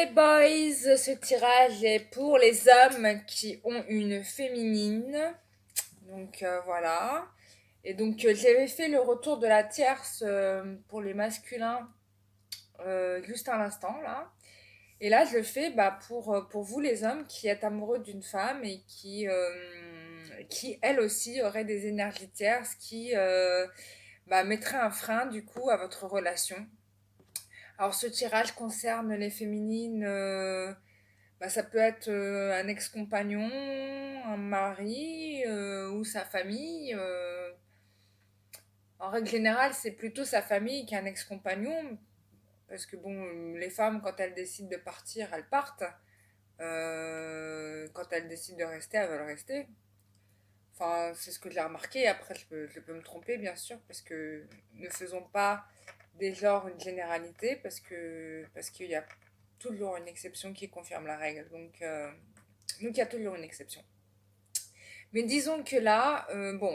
les boys, ce tirage est pour les hommes qui ont une féminine. Donc voilà. Et donc j'avais fait le retour de la tierce pour les masculins juste à l'instant là. Et là je le fais pour vous les hommes qui êtes amoureux d'une femme et qui elle aussi aurait des énergies tierces qui mettrait un frein du coup à votre relation. Alors ce tirage concerne les féminines. Ça peut être un ex-compagnon, un mari ou sa famille. En règle générale, c'est plutôt sa famille qu'un ex-compagnon. Parce que bon, les femmes, quand elles décident de partir, elles partent. Quand elles décident de rester, elles veulent rester. Enfin, c'est ce que j'ai remarqué. Après, je peux me tromper, bien sûr, parce que ne faisons pas des genres une généralité, parce qu'il y a toujours une exception qui confirme la règle. Donc il y a toujours une exception. Mais disons que là,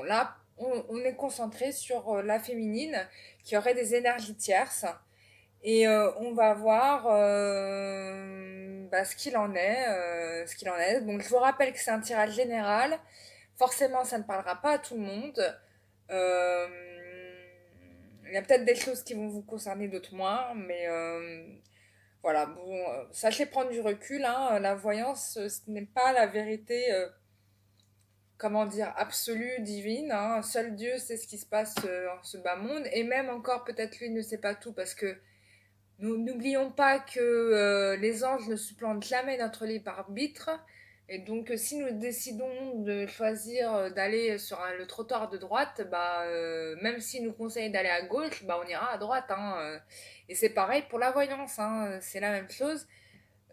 là, on est concentré sur la féminine qui aurait des énergies tierces. Et on va voir ce qu'il en est. Donc je vous rappelle que c'est un tirage général. Forcément, ça ne parlera pas à tout le monde. Euh, il y a peut-être des choses qui vont vous concerner, d'autres moins. Mais voilà, bon, sachez prendre du recul. Hein, la voyance, ce n'est pas la vérité. Comment dire, absolue, divine. Hein. Seul Dieu sait ce qui se passe en ce bas monde. Et même encore, peut-être lui ne sait pas tout parce que nous n'oublions pas que les anges ne supplantent jamais notre libre arbitre. Et donc, si nous décidons de choisir d'aller sur le trottoir de droite, même s'ils nous conseillent d'aller à gauche, on ira à droite. Hein. Et c'est pareil pour la voyance, hein, c'est la même chose.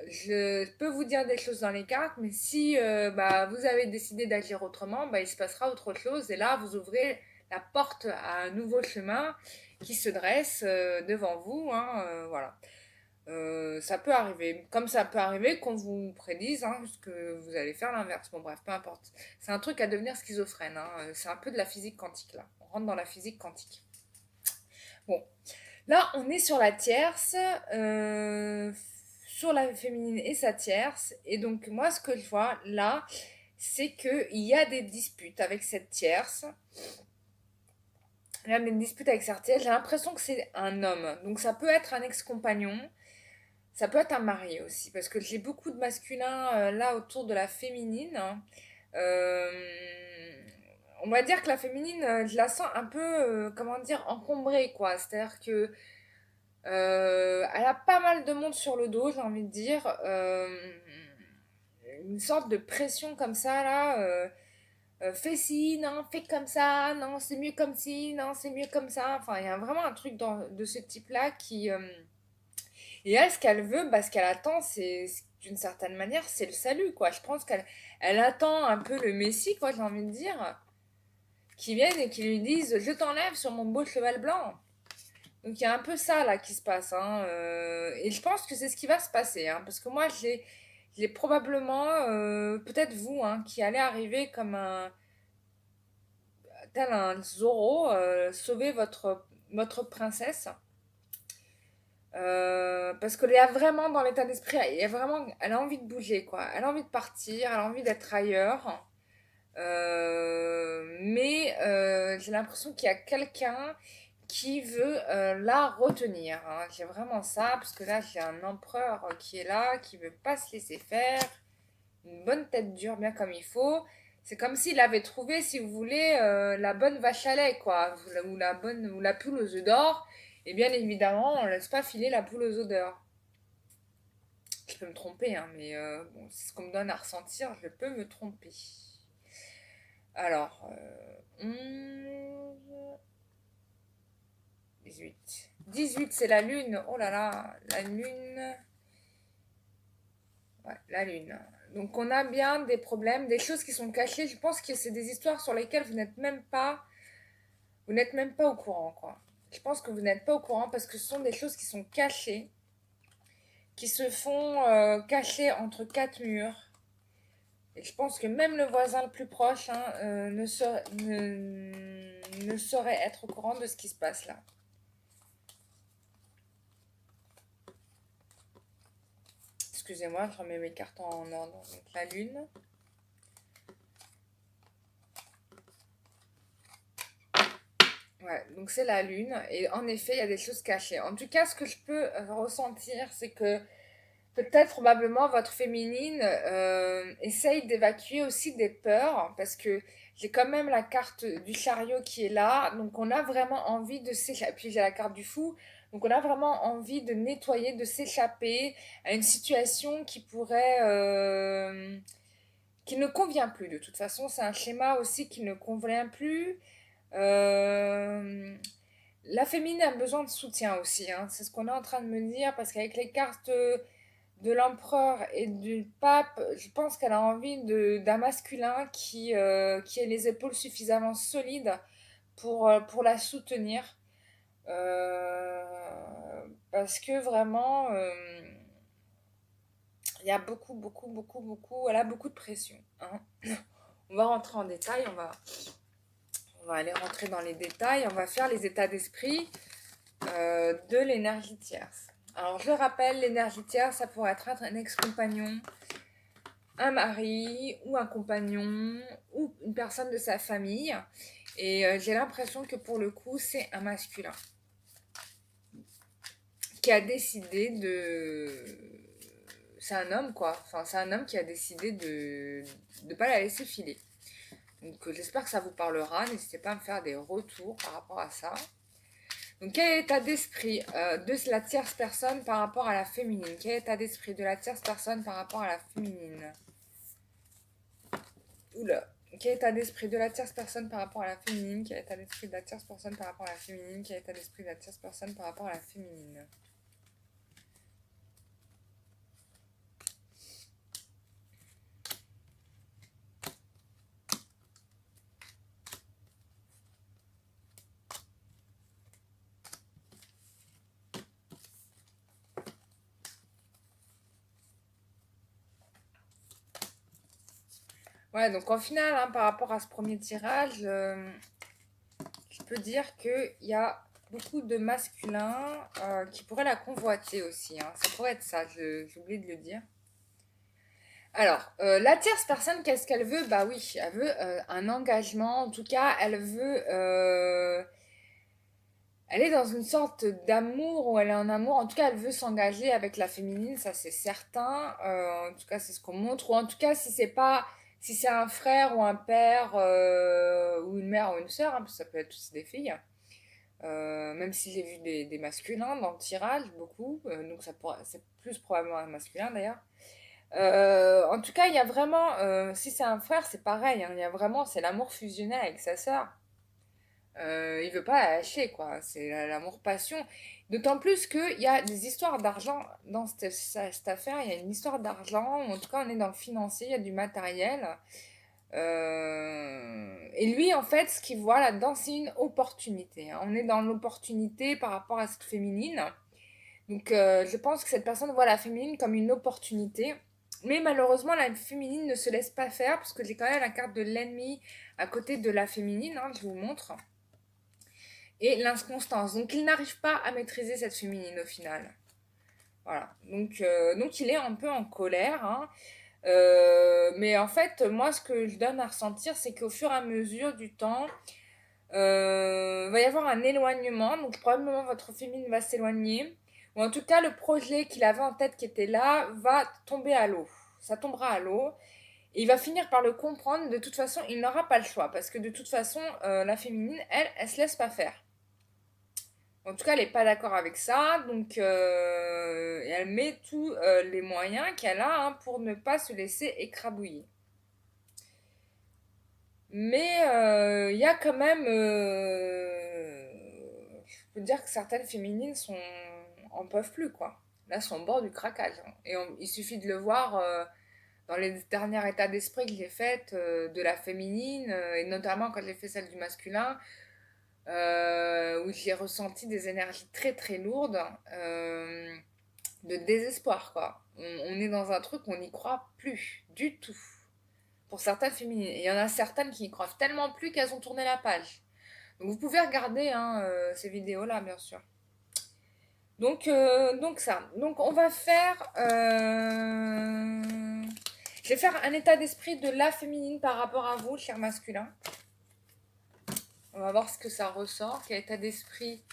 Je peux vous dire des choses dans les cartes, mais si vous avez décidé d'agir autrement, il se passera autre chose. Et là, vous ouvrez la porte à un nouveau chemin qui se dresse devant vous. Hein, voilà. Ça peut arriver, comme ça peut arriver qu'on vous prédise que vous allez faire l'inverse. Bon, bref, peu importe. C'est un truc à devenir schizophrène. Hein. C'est un peu de la physique quantique, là. On rentre dans la physique quantique. Bon, là, on est sur la tierce, sur la féminine et sa tierce. Et donc, moi, ce que je vois là, c'est qu'il y a des disputes avec cette tierce. Il y a des disputes avec cette tierce. J'ai l'impression que c'est un homme. Donc, ça peut être un ex-compagnon. Ça peut être un mari aussi. Parce que j'ai beaucoup de masculins là autour de la féminine. Euh, on va dire que la féminine, je la sens un peu, comment dire, encombrée, quoi. C'est-à-dire que elle a pas mal de monde sur le dos, j'ai envie de dire. Une sorte de pression comme ça, là. Fais ci, non, fais comme ça, non, c'est mieux comme ci, non, c'est mieux comme ça. Enfin, il y a vraiment un truc de ce type-là qui. Et elle, ce qu'elle veut, ce qu'elle attend, d'une certaine manière, c'est le salut, quoi. Je pense qu'elle attend un peu le Messie, quoi, j'ai envie de dire, qui vienne et qui lui dise je t'enlève sur mon beau cheval blanc. Donc il y a un peu ça là qui se passe. Hein, et je pense que c'est ce qui va se passer. Hein, parce que moi, j'ai probablement, peut-être vous, hein, qui allez arriver comme tel un Zorro, sauver votre princesse. Parce qu'elle est vraiment dans l'état d'esprit, elle a envie de bouger, quoi. Elle a envie de partir, elle a envie d'être ailleurs. Mais j'ai l'impression qu'il y a quelqu'un qui veut la retenir. Hein. J'ai vraiment ça, parce que là, j'ai un empereur qui est là, qui veut pas se laisser faire. Une bonne tête dure, bien comme il faut. C'est comme s'il avait trouvé, si vous voulez, la bonne vache à lait, quoi. Ou la poule aux œufs d'or. Et bien évidemment, on ne laisse pas filer la poule aux œufs d'or. Je peux me tromper, hein, mais bon, c'est ce qu'on me donne à ressentir, je peux me tromper. Alors, 11, 18. 18, c'est la lune. Oh là là, la lune. Ouais, la lune. Donc on a bien des problèmes, des choses qui sont cachées. Je pense que c'est des histoires sur lesquelles vous n'êtes même pas au courant, quoi. Je pense que vous n'êtes pas au courant parce que ce sont des choses qui sont cachées, qui se font cacher entre quatre murs. Et je pense que même le voisin le plus proche ne saurait être au courant de ce qui se passe là. excusez-moi, je remets mes cartes en ordre. Donc la lune. Ouais, donc c'est la lune. Et en effet, il y a des choses cachées. En tout cas, ce que je peux ressentir, c'est que peut-être probablement votre féminine essaye d'évacuer aussi des peurs. Parce que j'ai quand même la carte du chariot qui est là. Donc on a vraiment envie de s'échapper. Puis j'ai la carte du fou. Donc on a vraiment envie de nettoyer, de s'échapper à une situation qui pourrait... qui ne convient plus. De toute façon, c'est un schéma aussi qui ne convient plus. Euh, la féminine a besoin de soutien aussi, hein. C'est ce qu'on est en train de me dire, parce qu'avec les cartes de l'empereur et du pape, je pense qu'elle a envie d'un masculin qui ait les épaules suffisamment solides pour la soutenir. Euh, parce que vraiment, il y a beaucoup, elle a beaucoup de pression, hein. On va rentrer en détail, on va aller rentrer dans les détails, on va faire les états d'esprit de l'énergie tierce. Alors je le rappelle, l'énergie tierce, ça pourrait être un ex-compagnon, un mari ou un compagnon ou une personne de sa famille. Et j'ai l'impression que pour le coup, c'est un masculin qui a décidé de... C'est un homme quoi, enfin c'est un homme qui a décidé de ne pas la laisser filer. Donc j'espère que ça vous parlera, n'hésitez pas à me faire des retours par rapport à ça. Donc quel est l'état d'esprit de la tierce personne par rapport à la féminine? Quel est l'état d'esprit de la tierce personne par rapport à la féminine? Oula. Quel est l'état d'esprit de la tierce personne par rapport à la féminine? Quel est l'état d'esprit de la tierce personne par rapport à la féminine? Quel est l'état d'esprit de la tierce personne par rapport à la féminine? Ouais, donc en final, hein, par rapport à ce premier tirage, je peux dire qu'il y a beaucoup de masculins qui pourraient la convoiter aussi, hein. Ça pourrait être ça, j'ai oublié de le dire. Alors, la tierce personne, qu'est-ce qu'elle veut? Bah oui, elle veut un engagement. En tout cas, elle veut... elle est dans une sorte d'amour où elle est en amour. En tout cas, elle veut s'engager avec la féminine, ça c'est certain. En tout cas, c'est ce qu'on montre. Ou en tout cas, si c'est pas... Si c'est un frère ou un père ou une mère ou une sœur, hein, parce que ça peut être aussi des filles. Même si j'ai vu des masculins dans le tirage, beaucoup. Donc ça pourrait, c'est plus probablement un masculin d'ailleurs. En tout cas, il y a vraiment, si c'est un frère, c'est pareil, hein, il y a vraiment, c'est l'amour fusionnel avec sa sœur. Il veut pas la lâcher, quoi. C'est l'amour-passion. D'autant plus qu'il y a des histoires d'argent dans cette affaire. Il y a une histoire d'argent, ou en tout cas, on est dans le financier, il y a du matériel. Et lui, en fait, ce qu'il voit là-dedans, c'est une opportunité, hein. On est dans l'opportunité par rapport à cette féminine. Donc, je pense que cette personne voit la féminine comme une opportunité. Mais malheureusement, la féminine ne se laisse pas faire, parce que j'ai quand même la carte de l'ennemi à côté de la féminine, hein, je vous montre. Et l'inconstance. Donc, il n'arrive pas à maîtriser cette féminine au final. Voilà. Donc il est un peu en colère, hein. Mais en fait, moi, ce que je donne à ressentir, c'est qu'au fur et à mesure du temps, va y avoir un éloignement. Donc, probablement, votre féminine va s'éloigner. Ou en tout cas, le projet qu'il avait en tête qui était là va tomber à l'eau. Ça tombera à l'eau. Et il va finir par le comprendre. De toute façon, il n'aura pas le choix. Parce que de toute façon, la féminine, elle se laisse pas faire. En tout cas, elle n'est pas d'accord avec ça. Donc, et elle met tous les moyens qu'elle a, hein, pour ne pas se laisser écrabouiller. Mais il y a quand même... je peux dire que certaines féminines en peuvent plus, quoi. Là, sont au bord du craquage, hein. Et il suffit de le voir dans les derniers états d'esprit que j'ai faites de la féminine, et notamment quand j'ai fait celle du masculin, où j'ai ressenti des énergies très très lourdes, de désespoir, quoi. On est dans un truc où on n'y croit plus du tout. Pour certaines féminines. Et il y en a certaines qui n'y croient tellement plus qu'elles ont tourné la page. Donc vous pouvez regarder, hein, ces vidéos-là, bien sûr. Donc ça. Donc on va faire... Je vais faire un état d'esprit de la féminine par rapport à vous, cher masculin. On va voir ce que ça ressort. Quel état d'esprit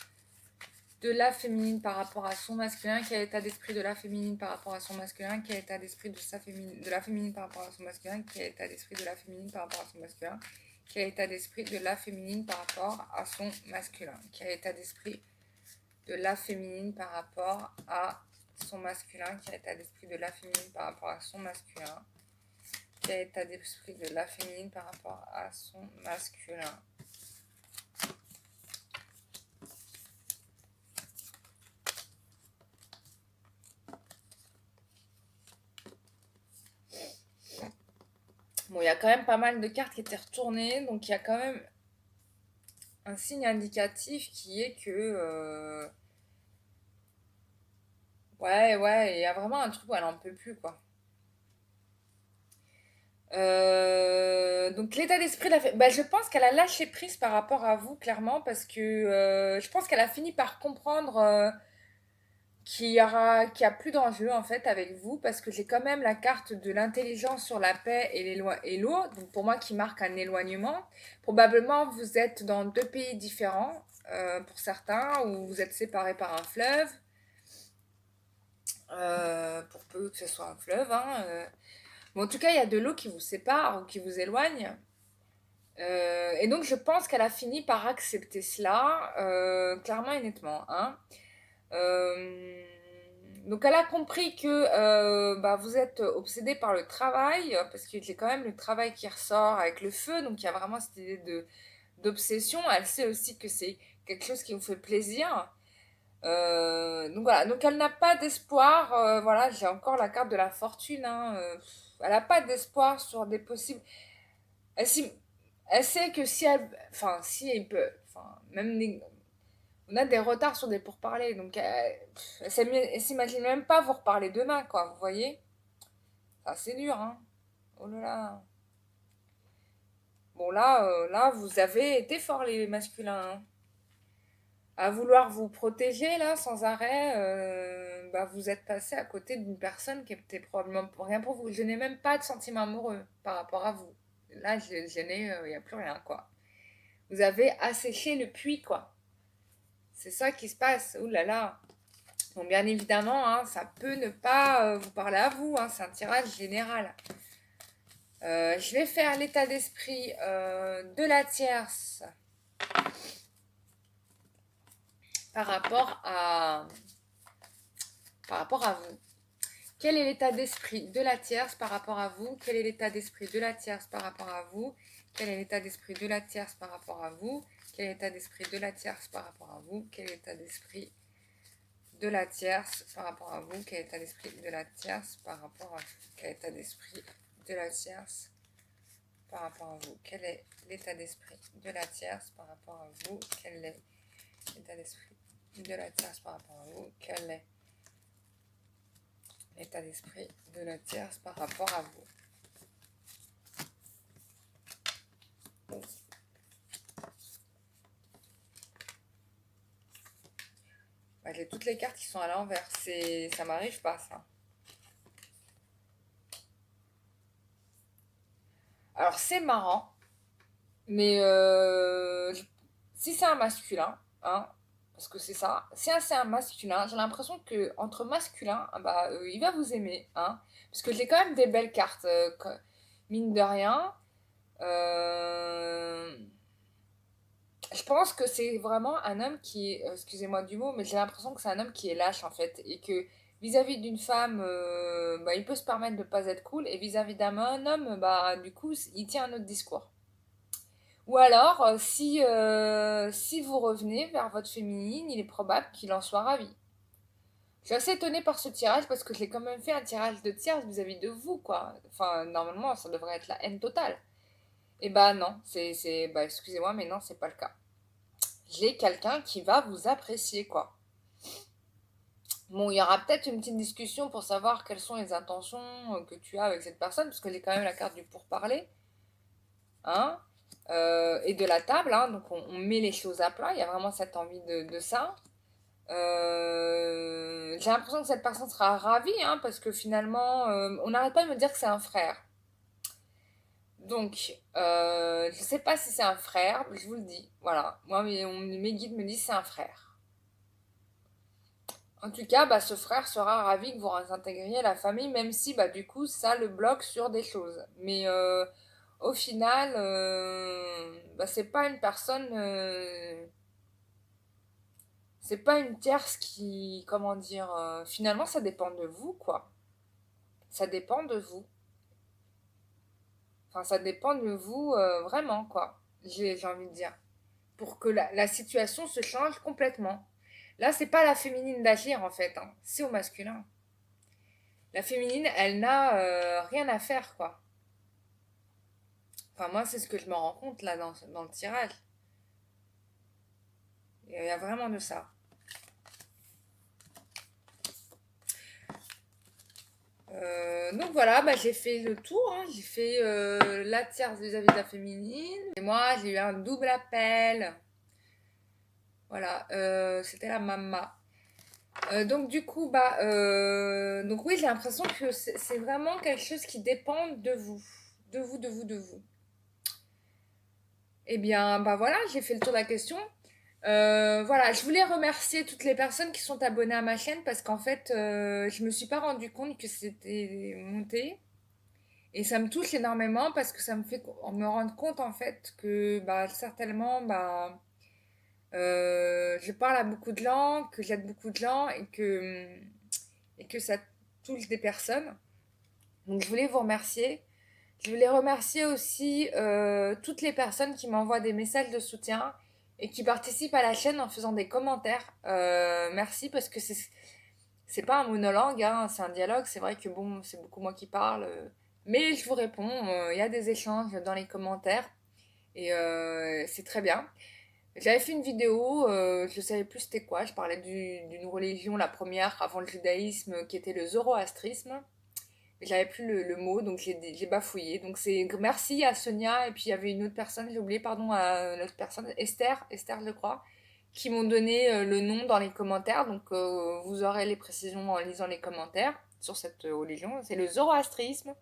de la féminine par rapport à son masculin, quel état d'esprit de la féminine par rapport à son masculin, quel état d'esprit de la féminine par rapport à son masculin, quel état d'esprit de la féminine par rapport à son masculin, quel état d'esprit de la féminine par rapport à son masculin, quel état d'esprit de la féminine par rapport à son masculin, quel état d'esprit de la féminine par rapport à son masculin, quel état d'esprit de la féminine par rapport à son masculin. Bon, il y a quand même pas mal de cartes qui étaient retournées, donc il y a quand même un signe indicatif qui est que... ouais, il y a vraiment un truc où elle en peut plus, quoi. Donc l'état d'esprit de la bah, je pense qu'elle a lâché prise par rapport à vous, clairement, parce que je pense qu'elle a fini par comprendre qu'il y a plus d'enjeu en fait avec vous, parce que j'ai quand même la carte de l'intelligence sur la paix et l'eau, donc pour moi qui marque un éloignement. Probablement vous êtes dans deux pays différents, pour certains, ou vous êtes séparés par un fleuve, pour peu que ce soit un fleuve, hein. Bon, en tout cas, il y a de l'eau qui vous sépare ou qui vous éloigne. Et donc, je pense qu'elle a fini par accepter cela, clairement et nettement, hein. Euh, donc, elle a compris que bah, vous êtes obsédé par le travail, parce que j'ai quand même le travail qui ressort avec le feu, donc il y a vraiment cette idée d'obsession. Elle sait aussi que c'est quelque chose qui vous fait plaisir. Donc voilà, donc elle n'a pas d'espoir, voilà, j'ai encore la carte de la fortune, hein, elle n'a pas d'espoir sur des possibles... Elle, elle sait que si elle... Enfin, si elle peut... Enfin, même on a des retards sur des pourparlers, donc elle s'imagine même pas vous reparler demain, quoi, vous voyez? Ça, c'est dur, hein. Oh là là. Bon, là, vous avez été forts, les masculins, hein. À vouloir vous protéger là sans arrêt, bah, vous êtes passé à côté d'une personne qui était probablement pour rien pour vous. Je n'ai même pas de sentiment amoureux par rapport à vous. Là, je n'ai, il n'y a plus rien quoi. Vous avez asséché le puits quoi. C'est ça qui se passe. Ouh là là. Bon, bien évidemment, hein, ça peut ne pas vous parler à vous. Hein, c'est un tirage général. Je vais faire l'état d'esprit de la tierce par rapport à vous. Quel est l'état d'esprit de la tierce par rapport à vous? Quel est l'état d'esprit de la tierce par rapport à vous? Quel est l'état d'esprit de la tierce par rapport à vous? Quel est l'état d'esprit de la tierce par rapport à vous? Quel est l'état d'esprit de la tierce par rapport à vous? Quel est l'état d'esprit de la tierce par rapport à vous? Quel est l'état d'esprit de la tierce par rapport à vous? Quel est l'état d'esprit de la tierce par rapport à vous? Quel est l'état d'esprit de la tierce par rapport à vous? Quel est l'état d'esprit de la tierce par rapport à vous? Bah, j'ai toutes les cartes qui sont à l'envers. Ça m'arrive pas, ça. Alors, c'est marrant, mais si c'est un masculin, hein, parce que c'est ça, si c'est un masculin, j'ai l'impression que entre masculins, ah bah, il va vous aimer, hein, parce que j'ai quand même des belles cartes, mine de rien. Euh, je pense que c'est vraiment un homme qui est, excusez-moi du mot, mais j'ai l'impression que c'est un homme qui est lâche en fait, et que vis-à-vis d'une femme, bah, il peut se permettre de pas être cool, et vis-à-vis d'un homme, bah, du coup, il tient un autre discours. Ou alors, si vous revenez vers votre féminine, il est probable qu'il en soit ravi. Je suis assez étonnée par ce tirage parce que j'ai quand même fait un tirage de tierce vis-à-vis de vous, quoi. Enfin, normalement, ça devrait être la haine totale. Et bah non, bah excusez-moi, mais non, c'est pas le cas. J'ai quelqu'un qui va vous apprécier, quoi. Bon, il y aura peut-être une petite discussion pour savoir quelles sont les intentions que tu as avec cette personne, parce que j'ai quand même la carte du pourparler, hein, et de la table, hein, donc on met les choses à plat, il y a vraiment cette envie de ça. J'ai l'impression que cette personne sera ravie, hein, parce que finalement, on n'arrête pas de me dire que c'est un frère. Donc, je sais pas si c'est un frère, je vous le dis. Voilà, moi, mes guides me disent que c'est un frère. En tout cas, bah, ce frère sera ravi que vous intégriez la famille, même si, bah, du coup, ça le bloque sur des choses. Mais au final, bah, c'est pas une personne, c'est pas une tierce qui, comment dire, finalement, ça dépend de vous, quoi. Ça dépend de vous. Enfin, ça dépend de vous, vraiment, quoi. J'ai envie de dire. Pour que la situation se change complètement. Là, c'est pas la féminine d'agir, en fait, hein. C'est au masculin. La féminine, elle n'a rien à faire, quoi. Enfin, moi, c'est ce que je me rends compte, là, dans le tirage. Il y a vraiment de ça. Donc voilà, bah, j'ai fait le tour, hein. J'ai fait la tierce vis-à-vis de la féminine. Et moi, j'ai eu un double appel. Voilà, c'était la mama. Donc du coup, bah, donc oui, j'ai l'impression que c'est vraiment quelque chose qui dépend de vous. De vous, de vous, de vous. Eh bien, bah voilà, j'ai fait le tour de la question. Voilà, je voulais remercier toutes les personnes qui sont abonnées à ma chaîne parce qu'en fait, je me suis pas rendu compte que c'était monté. Et ça me touche énormément parce que ça me fait me rendre compte en fait que bah, certainement bah, je parle à beaucoup de gens, que j'aide beaucoup de gens et que ça touche des personnes. Donc je voulais vous remercier. Je voulais remercier aussi toutes les personnes qui m'envoient des messages de soutien et qui participent à la chaîne en faisant des commentaires. Merci parce que c'est pas un monologue, hein, c'est un dialogue. C'est vrai que bon, c'est beaucoup moi qui parle, mais je vous réponds. Il y a des échanges dans les commentaires et c'est très bien. J'avais fait une vidéo, je savais plus c'était quoi. Je parlais d'une religion, la première avant le judaïsme, qui était le zoroastrisme. J'avais plus le mot, donc j'ai bafouillé. Donc c'est merci à Sonia, et puis il y avait une autre personne, j'ai oublié, pardon, à l'autre personne, Esther, je crois, qui m'ont donné le nom dans les commentaires. Donc vous aurez les précisions en lisant les commentaires sur cette religion. C'est le zoroastrisme.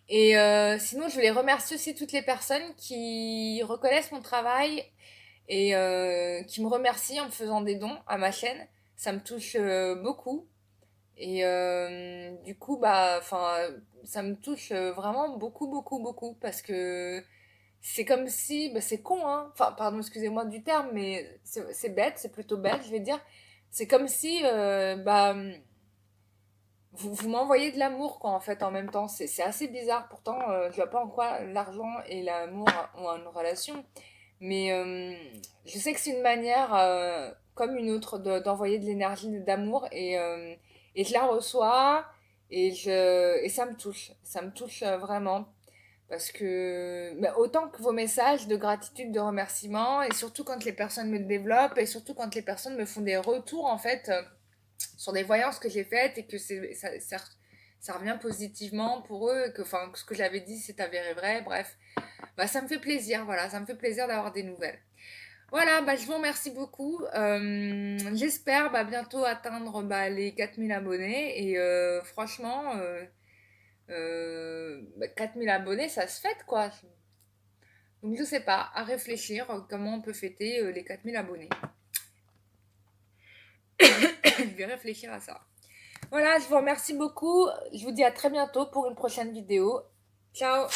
Et sinon, je voulais remercier aussi toutes les personnes qui reconnaissent mon travail et qui me remercient en me faisant des dons à ma chaîne. Ça me touche beaucoup. Et du coup, bah, enfin, ça me touche vraiment beaucoup, beaucoup, beaucoup parce que c'est comme si, bah, c'est con, hein. Enfin, pardon, excusez-moi du terme, mais c'est bête, c'est plutôt bête, je vais dire. C'est comme si, bah, vous m'envoyez de l'amour, quoi, en fait, en même temps. C'est assez bizarre. Pourtant, je vois pas en quoi l'argent et l'amour ont une relation. Mais je sais que c'est une manière, comme une autre, d'envoyer de l'énergie d'amour et je la reçois et ça me touche. Ça me touche vraiment parce que mais autant que vos messages de gratitude, de remerciement et surtout quand les personnes me développent et surtout quand les personnes me font des retours en fait sur des voyances que j'ai faites et que ça revient positivement pour eux et que enfin ce que j'avais dit c'est avéré vrai. Bref, bah, ça me fait plaisir, voilà, ça me fait plaisir d'avoir des nouvelles. Voilà, bah, je vous remercie beaucoup. J'espère bah, bientôt atteindre bah, les 4000 abonnés. Et franchement, 4000 abonnés, ça se fête quoi. Donc je sais pas, à réfléchir comment on peut fêter les 4000 abonnés. Je vais réfléchir à ça. Voilà, je vous remercie beaucoup. Je vous dis à très bientôt pour une prochaine vidéo. Ciao!